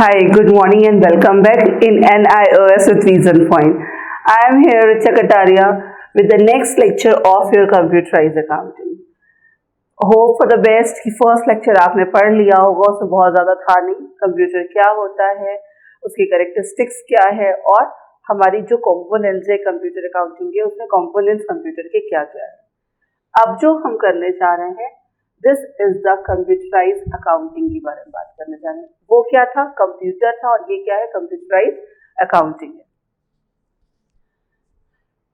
Hi, good morning and welcome back in NIOS with Reason Point. I am here, Richa Kataria, with the next lecture of your computerized accounting. Hope for the best कि first lecture आपने पढ़ लिया होगा, उसमें बहुत ज़्यादा था नहीं, कंप्यूटर क्या होता है, उसकी कैरेक्टरिस्टिक्स क्या है और हमारी जो कंपोनेंट्स है कंप्यूटर अकाउंटिंग के, उसमें कंपोनेंट्स कंप्यूटर के क्या क्या है। अब जो हम करने जा रहे हैं, this is the computerise accounting के बारे में बात करने जा रहे हैं। वो क्या था? कंप्यूटर था, और ये क्या है? कंप्यूटराइज अकाउंटिंग है।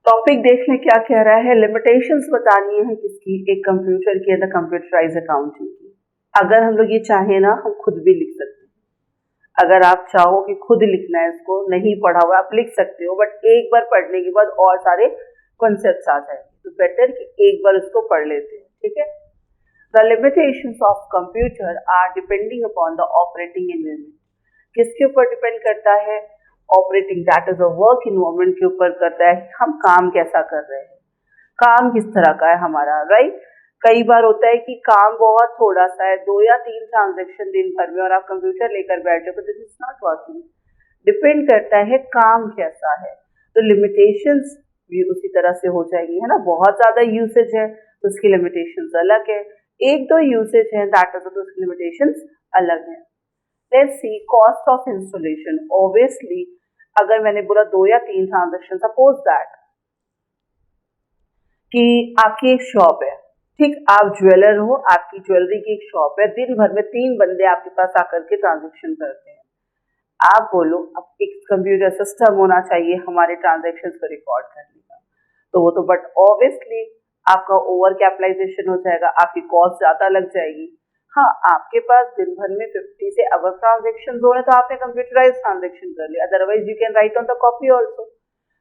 टॉपिक देख लें क्या कह रहा है। लिमिटेशंस बतानी है किसकी? एक कंप्यूटर की, द कंप्यूटराइज अकाउंटिंग की। अगर हम लोग ये चाहें ना, हम खुद भी लिख सकते हैं। अगर आप चाहो कि खुद लिखना है, इसको नहीं पढ़ा हुआ आप लिख सकते हो, बट एक बार पढ़ने के बाद और सारे कॉन्सेप्ट्स आ जाएंगे, तो बेटर कि एक बार उसको पढ़ लेते हैं। ठीक है। The limitations of computer are depending upon the operating environment. किसके ऊपर डिपेंड करता है? Operating, that is a work environment के ऊपर करता है। हम काम कैसा कर रहे हैं, काम किस तरह का है हमारा, राइट। कई बार होता है कि काम बहुत थोड़ा सा है, 2 या 3 ट्रांजेक्शन दिन भर में, और आप कंप्यूटर लेकर बैठ जाओ, this is not working. Depend करता है काम कैसा है, तो लिमिटेशंस भी उसी तरह से हो जाएगी, है ना। बहुत ज्यादा यूसेज है तो उसकी लिमिटेशंस अलग है, 1-2 यूसेज है दैट इज तो उसकी लिमिटेशंस अलग है। Let's see cost of installation. Obviously अगर मैंने बोला 2 या 3 ट्रांजेक्शन, सपोज दैट कि आपकी एक शॉप है, ठीक, आप ज्वेलर हो, आपकी ज्वेलरी की एक शॉप है, दिन भर में 3 बंदे आपके पास आकर के ट्रांजेक्शन करते हैं। आप बोलो अब एक कंप्यूटर सिस्टम होना चाहिए हमारे ट्रांजेक्शन को रिकॉर्ड करने का, तो वो तो बट ऑब्वियसली आपका ओवर कैपिटलाइजेशन हो जाएगा, आपकी कॉस्ट ज्यादा लग जाएगी। हाँ, आपके पास दिन भर में 50 से अबव ट्रांजेक्शन हो रहे तो आपने कंप्यूटराइज ट्रांजेक्शन कर लिया, otherwise you can write on the copy also.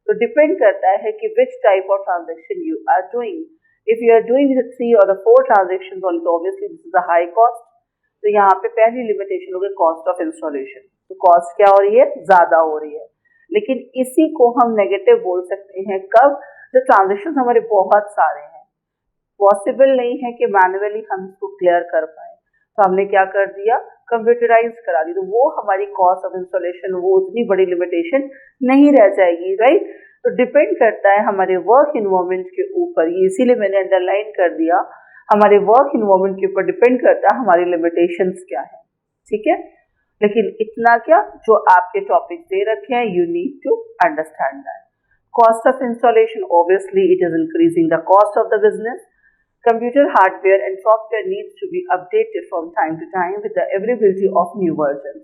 तो डिपेंड करता है कि which type of transaction you are doing. If you are doing 3 और 4 ट्रांजेक्शन ऑनली, तो obviously this is a high cost. तो यहाँ पे पहली लिमिटेशन हो गई कॉस्ट ऑफ इंस्टॉलेशन। तो कॉस्ट क्या हो रही है? ज्यादा हो रही है। लेकिन इसी को हम नेगेटिव बोल सकते हैं कब? जब ट्रांजेक्शन हमारे बहुत सारे हैं, पॉसिबल नहीं है कि मैन्युअली हम इसको क्लियर कर पाए, तो हमने क्या कर दिया? कंप्यूटराइज करा दी, तो वो हमारी कॉस्ट ऑफ इंस्टॉलेशन वो उतनी बड़ी लिमिटेशन नहीं रह जाएगी, राइट। तो डिपेंड करता है हमारे वर्क इन्वायरमेंट के ऊपर, ये इसीलिए मैंने अंडरलाइन कर दिया, हमारे वर्क इन्वायरमेंट के ऊपर डिपेंड करता है हमारी लिमिटेशंस क्या है। ठीक है। लेकिन इतना क्या, जो आपके टॉपिक दे रखे हैं, you need to understand that. Cost of installation, obviously it is increasing the cost of the business. Computer hardware and software needs to be updated from time to time with the availability of new versions.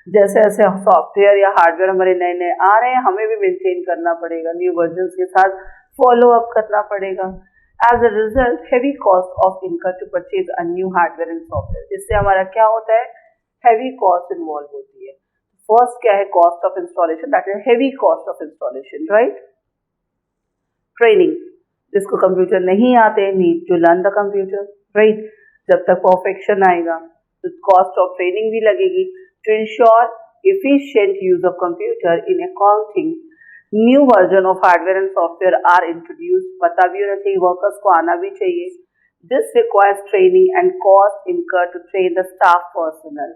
जैसे जैसे software या hardware हमारे नए नए आ रहे हैं, हमें भी मेंटेन करना पड़ेगा, न्यू वर्जन के साथ फॉलो अप करना पड़ेगा। As a result heavy cost of income to purchase a new hardware and software. इससे हमारा क्या होता है? हैवी कॉस्ट इन्वॉल्व होती है। फर्स्ट क्या है? Cost of installation, that is heavy cost of installation, right. Training, जिसको कंप्यूटर नहीं आते, need to learn the computer, right. जब तक परफेक्शन आएगा तो कॉस्ट ऑफ ट्रेनिंग भी लगेगी। To ensure efficient use of computer in accounting, new version of hardware and software are introduced. पता भी होना चाहिए, वर्कर्स को आना भी चाहिए। This requires training and cost incurred to train the staff personnel.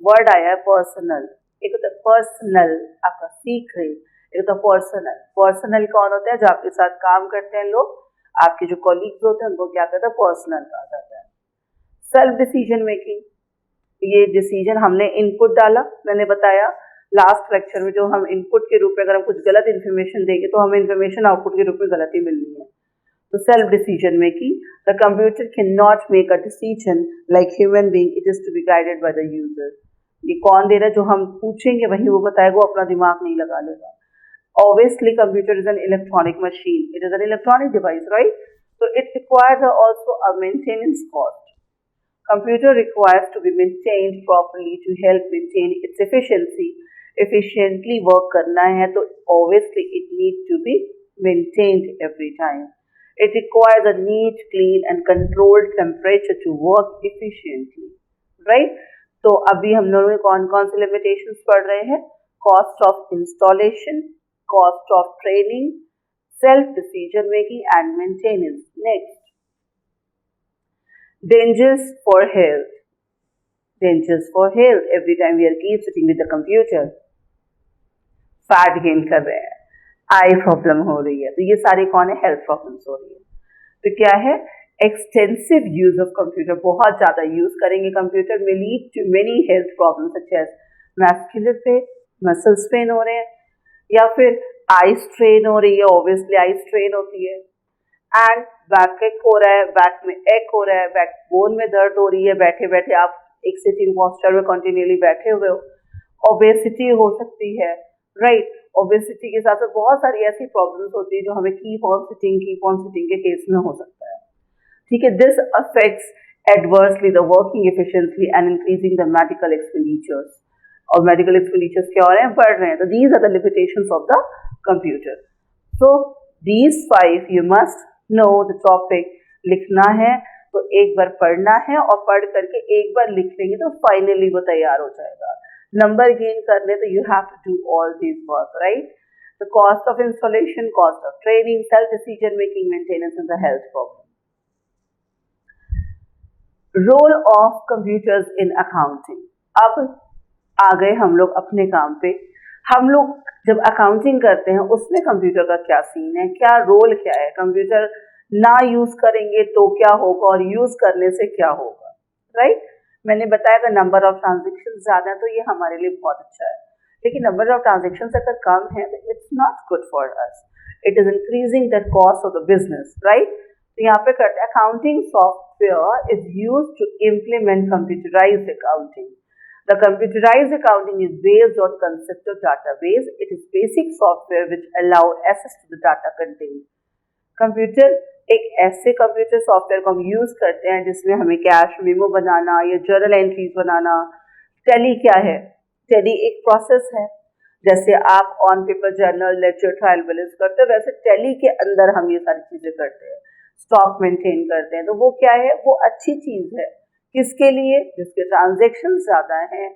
Word आया है पर्सनल, एक होता है पर्सनल आपका सीख रहे, एक तो पर्सनल। पर्सनल कौन होता है? जो आपके साथ काम करते हैं लोग, आपके जो कॉलीग्स होते हैं, उनको क्या कहता है? पर्सनल कहा जाता है। सेल्फ डिसीजन मेकिंग, ये डिसीजन हमने इनपुट डाला, मैंने बताया लास्ट लेक्चर में, जो हम इनपुट के रूप में अगर हम कुछ गलत इन्फॉर्मेशन देंगे तो हमें इन्फॉर्मेशन आउटपुट के रूप में गलत ही मिलनी है। तो self decision making, the computer can not make a decision like human being, it is to be guided by the user. ये कौन दे रहा है? जो हम पूछेंगे वही वो बताएगा, वो अपना दिमाग नहीं लगा लेगा। Obviously, computer is an electronic machine. It is an electronic device, right? So it requires also a maintenance cost. Computer requires to be maintained properly to help maintain its efficiency. Efficiently work करना है तो obviously it needs to be maintained every time. It requires a neat, clean and controlled temperature to work efficiently, right? तो अभी हम लोगों ने कौन कौन से limitations पढ़ रहे हैं? Cost of installation, cost of training, self decision making and maintenance. Next, dangers for health. Dangers for health, every time we are keep sitting with the computer, fat gain कर रहे हैं, आई प्रॉब्लम हो रही है, तो ये सारी कौन है, हेल्थ प्रॉब्लम्स हो रही है। तो क्या है, एक्सटेंसिव यूज ऑफ कंप्यूटर, बहुत ज्यादा यूज करेंगे कंप्यूटर में lead to many health problems such as muscular pain, muscles pain हो रहे हैं, या फिर आई स्ट्रेन हो रही है, ऑब्वियसली आई स्ट्रेन होती है, एंड बैक एक हो रहा है, बैक में एक हो रहा है, बैक बोन में दर्द हो रही है, बैठे बैठे आप एक सिटिंग पोस्चर में कंटिन्यूअली बैठे हुए हो, ओबेसिटी हो सकती है, राइट। ओबेसिटी के साथ साथ बहुत सारी ऐसी प्रॉब्लम्स होती है जो हमें कीप ऑन सिटिंग के केस में हो सकता है, ठीक है। This affects adversely the working efficiency and increasing the medical expenditures, और मेडिकल एक्सपेंडिचर्स क्या हो रहे हैं, बढ़ रहे हैं। तो these are the limitations of the computer. So these 5 you must know the topic, लिखना है तो एक बार पढ़ना है, और पढ़ करके एक बार लिख लेंगे तो फाइनली वो तैयार हो जाएगा। नंबर गेन करने तो you have to do all this work, right. The cost of installation, cost of training, self decision making, maintenance and the health problem. Role of computers in accounting. अब आ गए हम लोग अपने काम पे। हम लोग जब अकाउंटिंग करते हैं उसमें कंप्यूटर का क्या सीन है, क्या रोल क्या है, कंप्यूटर ना यूज करेंगे तो क्या होगा और यूज करने से क्या होगा, राइट। मैंने बताया कि नंबर ऑफ ट्रांजेक्शन ज्यादा है तो ये हमारे लिए बहुत अच्छा है, लेकिन नंबर ऑफ ट्रांजेक्शन अगर कम है तो it's not good for us, it is increasing the cost of the business, right. तो यहाँ पे करते हैं accounting software is used to implement computerised accounting. The computerized accounting is based on concept of database. It is basic software which allow access to the data contained. Computer एक ऐसे computer software को हम use करते हैं जिसमें हमें cash memo बनाना या journal entries बनाना। Tally क्या है, टैली एक प्रोसेस है, जैसे आप on paper journal, lecture, trial balance करते हैं, वैसे टैली के अंदर हम ये सारी चीजें करते हैं, स्टॉक मेंटेन करते हैं। तो वो क्या है, वो अच्छी चीज है किसके लिए, जिसके ट्रांजेक्शन ज्यादा हैं,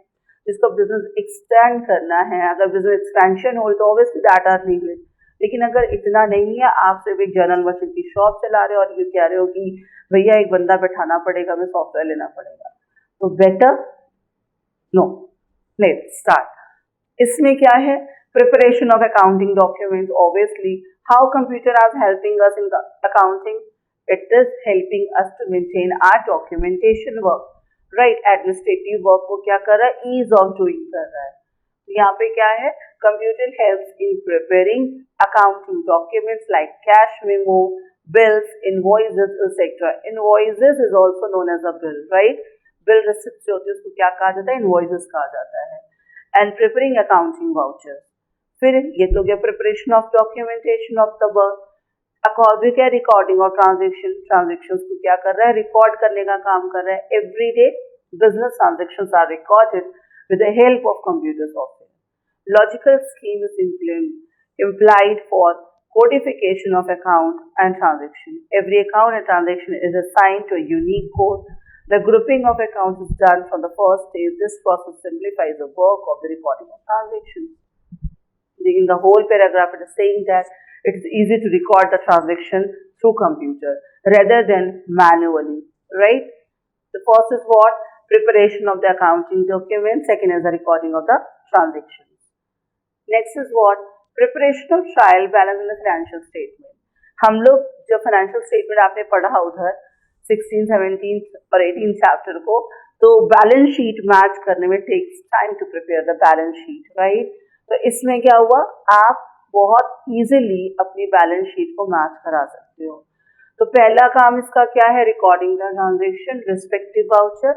जिसको बिजनेस एक्सटेंड करना है। अगर बिजनेस एक्सपेंशन हो तो ऑब्वियसली डाटा नीडेड, लेकिन अगर इतना नहीं है, आप सिर्फ एक जनरल मशीन की शॉप चला रहे हो और ये कह रहे हो कि भैया एक बंदा बैठाना पड़ेगा, हमें सॉफ्टवेयर लेना पड़ेगा, तो बेटर नो। Let's start. इसमें क्या है, preparation of accounting documents. Obviously how computer are helping us in accounting, it is helping us to maintain our documentation work, right। administrative work को क्या कर रहा है, ease of doing कर रहा है। तो यहाँ पे क्या है, computer helps in preparing accounting documents like cash memo, bills, invoices, etc. invoices is also known as a bill, right। bill receipt जो होती है उसको क्या कहा जाता है, invoices कहा जाता है। and preparing accounting vouchers। फिर ये तो गया preparation of documentation of the work। According क्या, रिकॉर्डिंग और ट्रांजेक्शन को क्या कर रहा है, रिकॉर्ड करने का काम कर रहा है। Everyday business transactions are recorded with the help of computer software. Logical scheme is implied for codification of account and transaction. Every account and transaction is assigned to a unique code. The grouping of accounts is done from the first stage. This process simplifies the work of the recording of transactions. In the whole paragraph it is saying that it is easy to record the transaction through computer rather than manually, right? The first is what? Preparation of the accounting document. Second is the recording of the transactions. Next is what? Preparation of trial balance in the financial statement. हम लोग जब financial statement आपने पढ़ा उधर 16, 17 और 18 chapter को, तो balance sheet match करने में takes time to prepare the balance sheet, right? तो इसमें क्या हुआ, आप बहुत इजीली अपनी बैलेंस शीट को मैच करा सकते हो। तो पहला काम इसका क्या है, recording the transaction, respective voucher.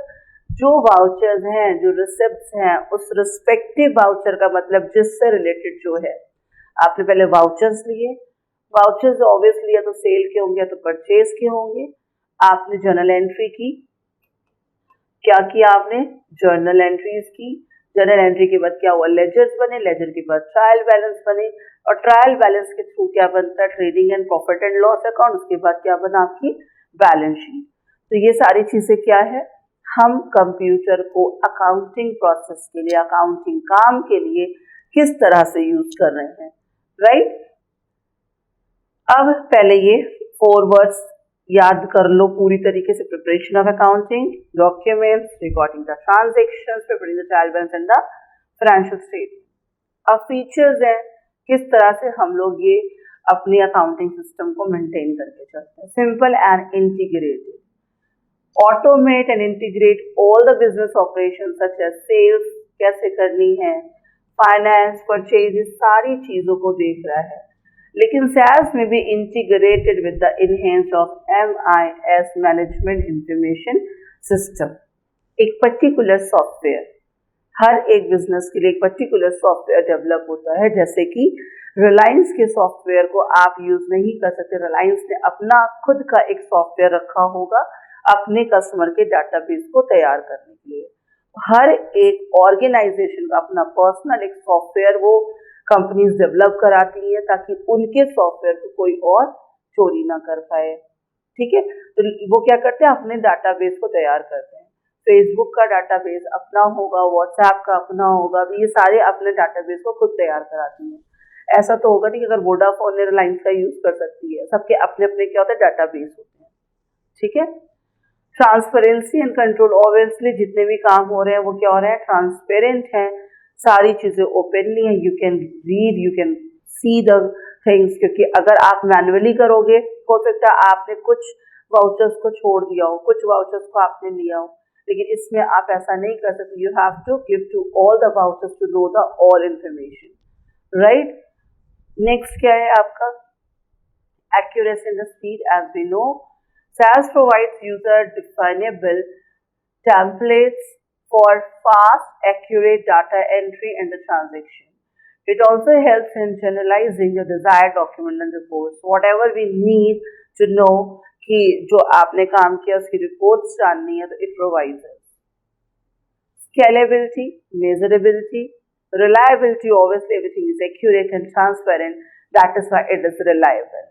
जो वाउचर्स हैं, जो रिसिप्ट्स हैं, उस रिस्पेक्टिव वाउचर का मतलब जिससे रिलेटेड जो है। आपने पहले वाउचर्स लिए, वाउचर्स ऑब्वियसली या तो सेल के होंगे या तो परचेज के होंगे। आपने जर्नल एंट्री की, क्या किया आपने, जर्नल एंट्रीज की। जर्नल एंट्री के बाद क्या हुआ, लेजर्स बने, लेजर के बाद ट्रायल बैलेंस बने, और ट्रायल बैलेंस के थ्रू क्या बनता है, trading and profit and loss account. उसके बाद क्या बना, आपकी बैलेंस शीट। तो ये सारी चीजें क्या है, हम कंप्यूटर को अकाउंटिंग प्रोसेस के लिए, अकाउंटिंग काम के लिए किस तरह से यूज कर रहे हैं, राइट। अब पहले ये 4 वर्ड्स याद कर लो पूरी तरीके से, preparation of accounting documents, recording the transactions, preparing the trial balance and the financial statement. अब फीचर्स हैं किस तरह से हम लोग ये अपनी अकाउंटिंग सिस्टम को मेंटेन करके चलते हैं। Simple and integrated, automate and integrate all the business operation such as sales कैसे करनी है, फाइनेंस, परचेज, सारी चीजों को देख रहा है। लेकिन SaaS में भी integrated with the enhance of MIS management information system. एक पर्टिकुलर सॉफ्टवेयर, हर एक बिजनेस के लिए एक पर्टिकुलर सॉफ्टवेयर डेवलप होता है। जैसे कि रिलायंस के सॉफ्टवेयर को आप यूज नहीं कर सकते, रिलायंस ने अपना खुद का एक सॉफ्टवेयर रखा होगा अपने कस्टमर के डाटाबेस को तैयार करने के लिए। हर एक ऑर्गेनाइजेशन का अपना पर्सनल एक सॉफ्टवेयर वो कंपनीज डेवलप कराती है ताकि उनके सॉफ्टवेयर को कोई और चोरी ना कर पाए। ठीक है, तो वो क्या करते हैं, अपने डाटाबेस को तैयार करते हैं। फेसबुक का डाटाबेस अपना होगा, व्हाट्सएप का अपना होगा, ये सारे अपने डाटाबेस को खुद तैयार कराती हैं। ऐसा तो होगा नहीं कि अगर वोडाफोन ने रिलायंस का यूज कर सकती है, सबके अपने अपने क्या होते हैं, डाटाबेस होते हैं। ठीक है, ट्रांसपेरेंसी एंड कंट्रोल, ऑब्वियसली जितने भी काम हो रहे हैं वो क्या हो रहे हैं, ट्रांसपेरेंट हैं, सारी चीजें ओपनली हैं, you can read, you can see the things. क्योंकि अगर आप मैनुअली करोगे, हो सकता है आपने कुछ वाउचर्स को छोड़ दिया हो, कुछ वाउचर्स को आपने लिया हो, लेकिन इसमें आप ऐसा नहीं कर सकते। You have to give to all the vouchers to know the all information, right. Next क्या है आपका, accuracy and the speed. As we know, SaaS provides user definable templates for fast, accurate data entry and the transaction. It also helps in generalizing the desired document and reports. Whatever we need to know कि जो आपने काम किया उसकी reports जाननी है, तो it provides us. Scalability, measurability, reliability. Obviously, everything is accurate and transparent. That is why it is reliable.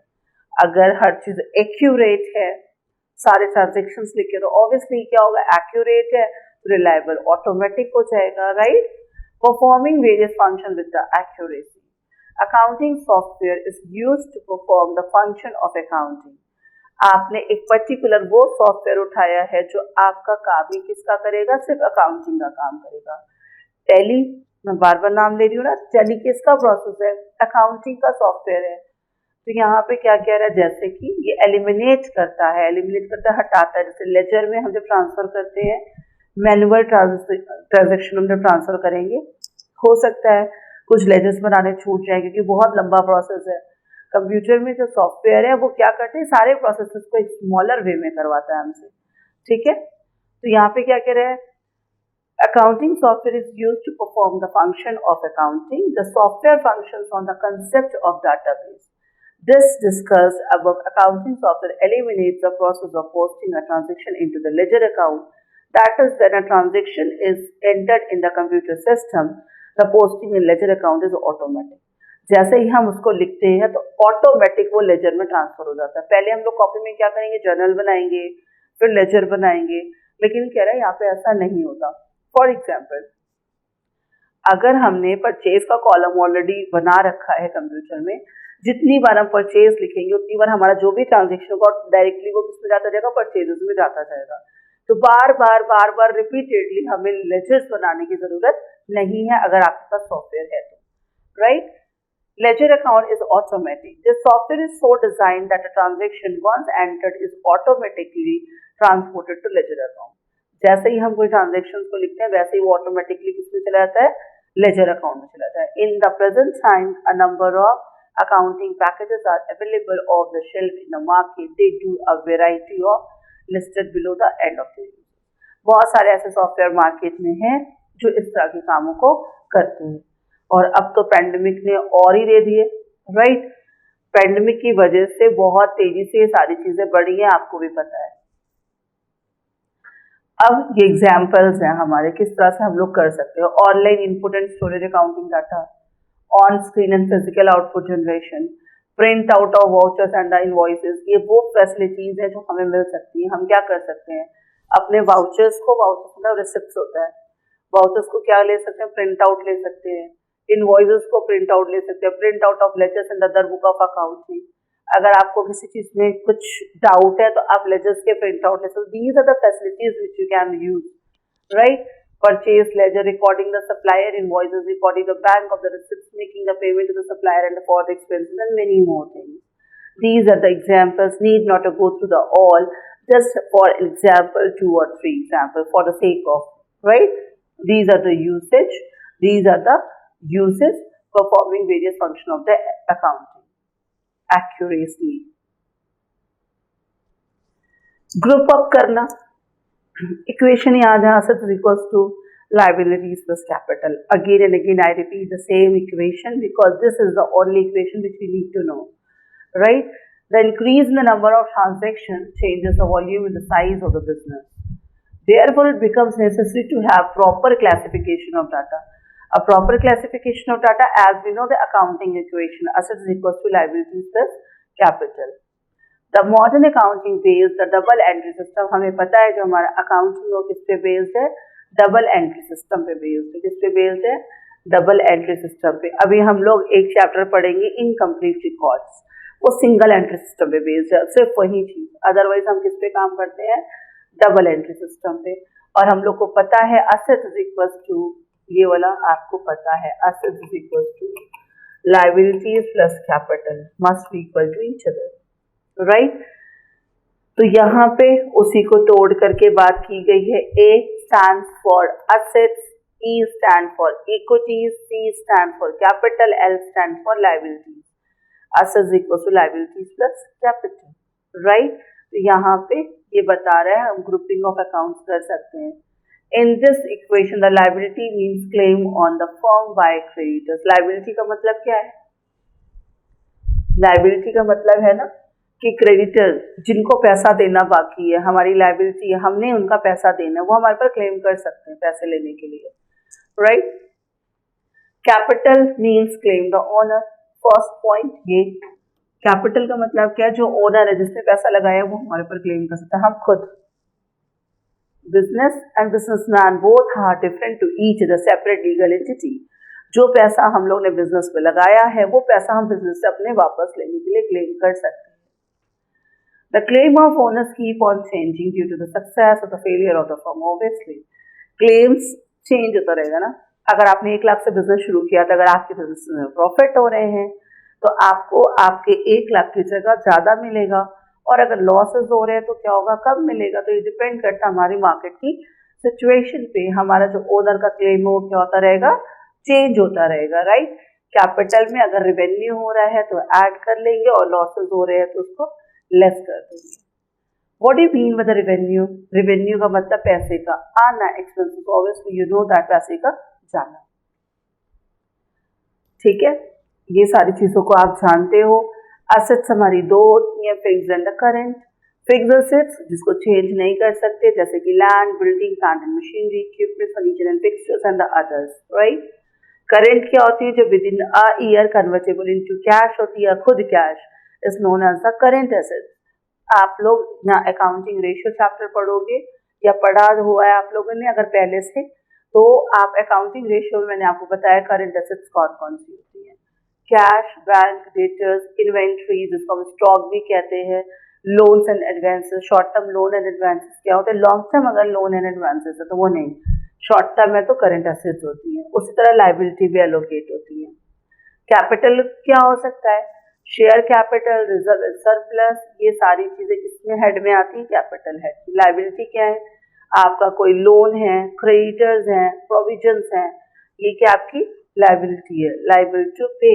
अगर हर चीज एक्यूरेट है, सारे ट्रांजेक्शंस लिखे, तो ऑब्वियसली क्या होगा, एक्यूरेट है, रिलायबल, ऑटोमेटिक हो जाएगा, right. Performing various function with the accuracy. Accounting software is used to perform the function of accounting. आपने एक पर्टिकुलर वो सॉफ्टवेयर उठाया है जो आपका काम ही किसका करेगा, सिर्फ अकाउंटिंग का काम करेगा। टैली, मैं बार बार नाम ले रही हूँ ना, टैली किसका प्रोसेस है, अकाउंटिंग का सॉफ्टवेयर है। तो यहाँ पे क्या कह रहा है, जैसे कि ये एलिमिनेट करता है, हटाता है। जैसे लेजर में हम जब ट्रांसफर करते हैं, मैनुअल ट्रांजेक्शन हम जब ट्रांसफर करेंगे, हो सकता है कुछ लेजर्स बनाने छूट जाए क्योंकि बहुत लंबा प्रोसेस है। कंप्यूटर में जो सॉफ्टवेयर है वो क्या करते हैं, सारे प्रोसेसेस को एक स्मॉलर वे में करवाता है हमसे। ठीक है, तो यहाँ पे क्या कह रहे हैं, accounting software is used to perform the function of accounting. The software functions on the concept of database. This discussed above, accounting software eliminates the process of posting a transaction into the ledger account. That is, when a transaction is entered in the computer system, the posting in ledger account is automatic. जैसे ही हम उसको लिखते हैं तो automatic वो laser में transfer हो जाता है। पहले हम लोग कॉपी में क्या करेंगे, जर्नल बनाएंगे, फिर लेजर बनाएंगे, लेकिन कह रहा है यहाँ पे ऐसा नहीं होता। फॉर एग्जाम्पल, अगर हमने परचेज का कॉलम ऑलरेडी बना रखा है कंप्यूटर में, जितनी बार हम परचेज लिखेंगे उतनी बार हमारा जो भी ट्रांजेक्शन होगा डायरेक्टली वो किस में जाता जाएगा, परचेजेस में जाता जाएगा। तो बार बार रिपीटेडली हमें लेजर्स बनाने की जरूरत नहीं है अगर आपके पास सॉफ्टवेयर है तो, right. Ledger account is automatic. This software is so designed that a transaction once entered is automatically transported to ledger account. जैसे ही हम कोई ट्रांजेक्शन को लिखते हैं वैसे ही वो ऑटोमेटिकली किसमें चला जाता है, लेजर अकाउंट में चला जाता है। In the present time a number of accounting packages are available off the shelf in the market. They do a variety of listed below the end of the video. बहुत सारे ऐसे software market में हैं जो इस तरह के कामों को करते हैं, और अब तो पैंडेमिक ने और ही दे दिए, राइट। पैंडेमिक की वजह से बहुत तेजी से ये सारी चीजें बढ़ी हैं, आपको भी पता है। अब ये एग्जाम्पल्स हैं हमारे किस तरह से हम लोग कर सकते हैं। Online input and storage accounting data, on screen and physical output generation, print out of vouchers and the invoices, ये वो फैसिलिटीज हैं जो हमें मिल सकती हैं। हम क्या कर सकते हैं, अपने वाउचर्स को, वाउचर्स मतलब रिसिप्ट होता है, वाउचर्स को क्या ले सकते हैं, प्रिंट आउट ले सकते हैं, इनवॉइसेस को प्रिंट आउट ले सकते हैं, print out of ledgers and other book of accounting, अगर आपको किसी चीज में कुछ डाउट है तो आप लेजर्स के प्रिंट आउट ले सकते। These are the facilities which you can use, right? Purchase ledger, recording the supplier invoices, recording the bank of the receipts, making the payment to the supplier and for the expenses, and many more things. These are the examples. Need not to go through the all. Just for example, 2 or 3 examples for the sake of, right? These are the usage. These are the uses performing various functions of the accounting accurately. Group up करना. Equation याद है, assets is equals to liabilities plus capital. Again and again I repeat the same equation because this is the only equation which we need to know, right? The increase in the number of transactions changes the volume and the size of the business. Therefore, it becomes necessary to have proper classification of data. A proper classification of data, as we know the accounting equation, assets is equals to liabilities plus capital. The modern accounting based the double entry system. हमें पता है जो हमारा accounting वो किस पे based है, double entry system पे based है। किस पे based है? double entry system पे। अभी हम लोग एक चैप्टर पढ़ेंगे incomplete records, वो single entry system पे based है, सिर्फ वही चीज। अदरवाइज हम किस पे काम करते हैं? double entry system पे। और हम लोग को पता है assets is equals to, ये वाला आपको पता है, assets is equals to liabilities plus capital must be equal to each other, right? तो यहाँ पे उसी को तोड़ करके बात की गई है। A stands for assets, E stands for equities, C stands for capital, L stands for liabilities. Assets equals to liabilities plus capital, right? तो यहाँ पे ये बता रहा है हम ग्रुपिंग ऑफ अकाउंट्स कर सकते हैं। In this equation, the liability means claim on the firm by creditors. Liability का मतलब क्या है? Liability का मतलब है ना कि क्रेडिटर जिनको पैसा देना बाकी है, हमारी लाइबिलिटी है, हमने उनका पैसा देना है, वो हमारे पर क्लेम कर सकते हैं पैसे लेने के लिए, right? Capital means claim the owner. First point ये कैपिटल का मतलब क्या है? जो ओनर है, जिसने पैसा लगाया वो हमारे पर क्लेम कर सकता है। हम खुद business and businessman both are different to each other separate legal entity. जो पैसा हम लोग ने बिजनेस में लगाया है वो पैसा हम बिजनेस से अपने वापस लेने के लिए क्लेम कर सकते हैं। The claim of owners keep on changing due to the success or the failure of the firm. Obviously, claims change होता रहेगा ना। अगर आपने 1 लाख से बिजनेस शुरू किया था, अगर आपके बिजनेस में प्रॉफिट हो रहे हैं तो आपको आपके 1 लाख की जगह ज़्यादा मिलेगा, और अगर लॉसेस हो रहे हैं तो क्या होगा, कम मिलेगा। तो ये डिपेंड करता है हमारी मार्केट की सिचुएशन पे। हमारा जो ओनर का क्लेम है वो क्या होता रहेगा? चेंज होता रहेगा, राइट? कैपिटल में अगर रेवेन्यू हो रहा है तो ऐड कर लेंगे, और लॉसेस हो रहे हैं तो उसको लेस कर देंगे। What do you mean by the revenue? Revenue का मतलब पैसे का आना, expenses obviously you know that पैसे का जाना, ठीक है? ये सारी चीजों को आप जानते हो। assets हमारी दो होती हैं, fixed and the current। fixed assets जिसको चेंज नहीं कर सकते, जैसे कि land, building, plant and machinery, equipment, furniture and fixtures and the others, right? Current क्या होती है? जो with in a year convertible into cash होती है, खुद cash is known as the current assets. आप लोग यहाँ अकाउंटिंग रेशियो चैप्टर पढ़ोगे या पढ़ा हुआ है आप लोगों ने अगर पहले से, तो आप अकाउंटिंग रेशियो में मैंने आपको बताया करंट एसेट्स कौन कौन सी होती है। कैश, बैंक, डेटर्स, इन्वेंट्री जिसको हम स्टॉक भी कहते हैं, loans and advances. Short term loan and advances क्या होते हैं? लॉन्ग टर्म अगर लोन एंड एडवांसेस है तो वो नहीं, शॉर्ट टर्म है तो करंट एसेट्स होती है। उसी तरह लाइबिलिटी भी एलोकेट होती है। कैपिटल क्या हो सकता है? Share capital, reserve and surplus, ये सारी चीजें किसमें हेड में आती है? Capital head. लाइबिलिटी क्या है? आपका कोई लोन है, क्रेडिटर्स हैं, प्रोविजंस हैं, ये क्या आपकी लाइबिलिटी है, लाइबल टू पे।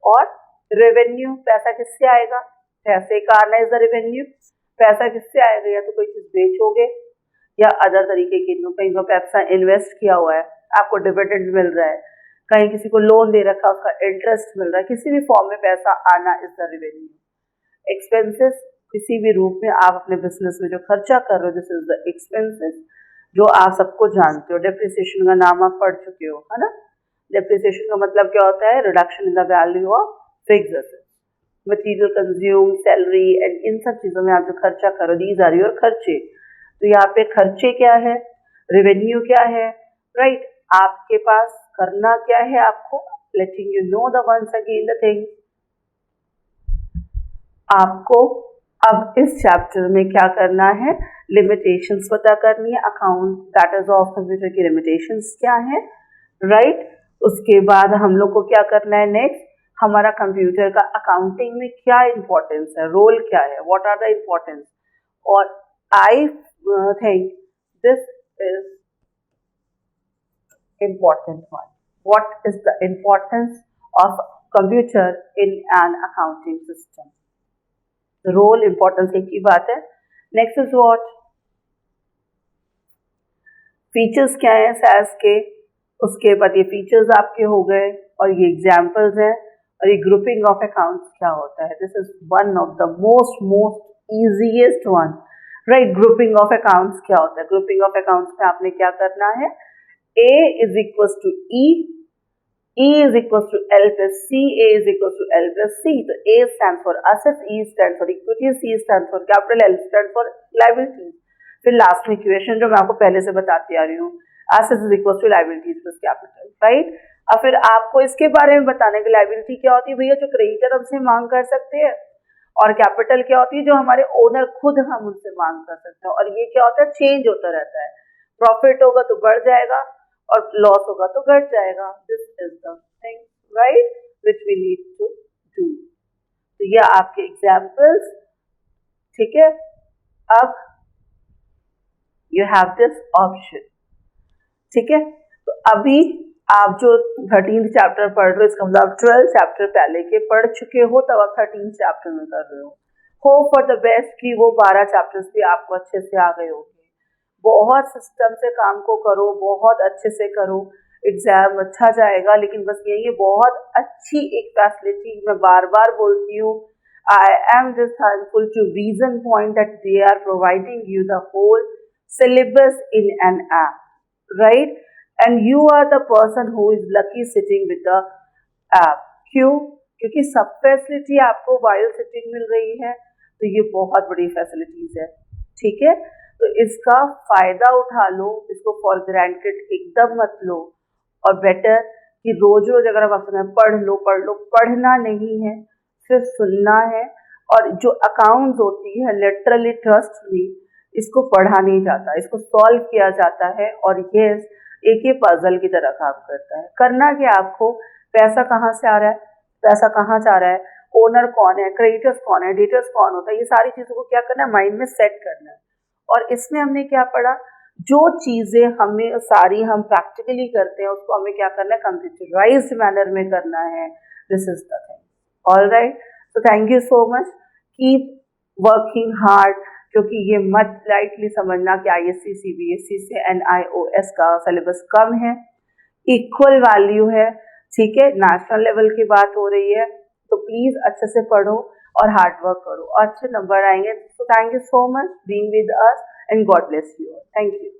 और रेवेन्यू, पैसा किससे आएगा? पैसे का आना इज द रेवेन्यू। पैसा किससे आएगा? या तो कोई चीज बेचोगे या अदर तरीके की, कहीं को पैसा इन्वेस्ट किया हुआ है, आपको डिविडेंड मिल रहा है, कहीं किसी को लोन दे रखा उसका इंटरेस्ट मिल रहा है, किसी भी फॉर्म में पैसा आना इज द रेवेन्यू। एक्सपेंसेस, किसी भी रूप में आप अपने बिजनेस में जो खर्चा कर रहे हो, दिस इज द एक्सपेंसेस, जो आप सबको जानते हो। डेप्रिसिएशन का नाम आप पढ़ चुके हो, है ना? डेप्रिसिएशन का मतलब क्या होता है? Reduction in the value of fixed assets. Material consume, salary and in सब चीजों में आप जो खर्चा करो, दीज आर योर खर्चे। तो यहाँ पे खर्चे क्या है, रेवेन्यू क्या है, राइट? आपके पास करना क्या है, आपको letting you know the ones again the thing. आपको अब इस चैप्टर में क्या करना है, लिमिटेशंस पता करनी है, account that is of computer की लिमिटेशंस क्या है, राइट। उसके बाद हम लोग को क्या करना है नेक्स्ट, हमारा कंप्यूटर का अकाउंटिंग में क्या इम्पोर्टेंस है, रोल क्या है, व्हाट आर द इम्पोर्टेंस। और I think this is important one. What is the importance of computer in an accounting system? The role, importance एक ही बात है. Next is what? Features क्या है SAS के, उसके बाद ये features आपके हो गए और ये examples हैं और ये grouping of accounts क्या होता है. This is one of the most easiest one. Right, grouping of accounts क्या होता है. Grouping of accounts में आपने क्या करना है, A is equals to E is equals to L plus C, A is equals to L plus C. तो A stands for assets, E stands for equity, C stands for capital, L stands for liabilities. फिर last में equation जो मैं आपको पहले से बताती आ रही हूँ, assets is equals to liabilities plus capital, right? अब फिर आपको इसके बारे में बताने की liability क्या होती है भैया, जो क्रेडिटर हमसे मांग कर सकते हैं, और कैपिटल क्या होती है, जो हमारे ओनर खुद हम उनसे मांग कर सकते हैं। और ये क्या होता है, चेंज होता रहता है, प्रॉफिट होगा तो बढ़ जाएगा और लॉस होगा तो घट जाएगा। This is the thing, right, which we need to do. तो ये आपके एग्जाम्पल्स, ठीक है। अब यू हैव दिस ऑप्शन, ठीक है। तो अभी आप जो 13th चैप्टर पढ़ रहे हो, इसका मतलब 12 चैप्टर पहले के पढ़ चुके हो, तब आप 13th चैप्टर में कर रहे हो। होप फॉर द बेस्ट कि वो 12 चैप्टर्स भी आपको अच्छे से आ गए होंगे। बहुत सिस्टम से काम को करो, बहुत अच्छे से करो, एग्जाम अच्छा जाएगा। लेकिन बस यही है, बहुत अच्छी एक फैसिलिटी, मैं बार बार बोलती हूँ, I am just thankful to reason point that they are providing you the whole syllabus in an app, right? And you are the person who is lucky sitting with the app. क्यों? क्योंकि सब facility आपको while sitting मिल रही है, तो ये बहुत बड़ी फैसिलिटीज है, ठीक है। तो इसका फायदा उठा लो, इसको फॉर ग्रांटेड एकदम मत लो। और बेटर कि रोज रोज अगर आप पढ़ लो, पढ़ना नहीं है, सिर्फ सुनना है। और जो अकाउंट्स होती है, लिटरली ट्रस्ट मी, इसको पढ़ा नहीं जाता, इसको सॉल्व किया जाता है। और ये एक ही पजल की तरह काम करता है। करना कि आपको पैसा कहाँ से आ रहा है, पैसा कहाँ जा रहा है, ओनर कौन है, क्रेडिटर्स कौन है, डेटर्स कौन होता है, ये सारी चीज़ों को क्या करना है, माइंड में सेट करना है। और इसमें हमने क्या पढ़ा, जो चीज़ें हमें सारी हम प्रैक्टिकली करते हैं, उसको हमें क्या करना है, कंप्यूटराइज्ड मैनर में करना है। This is the thing. All right, तो thank you so much, keep working hard. क्योंकि ये मत लाइटली समझना कि ISC CBSE से NIOS का सिलेबस कम है, इक्वल वैल्यू है, ठीक है। नेशनल लेवल की बात हो रही है, तो प्लीज अच्छे से पढ़ो और हार्ड वर्क करो, अच्छे नंबर आएंगे। तो thank you so much being with us and God bless you. Thank you.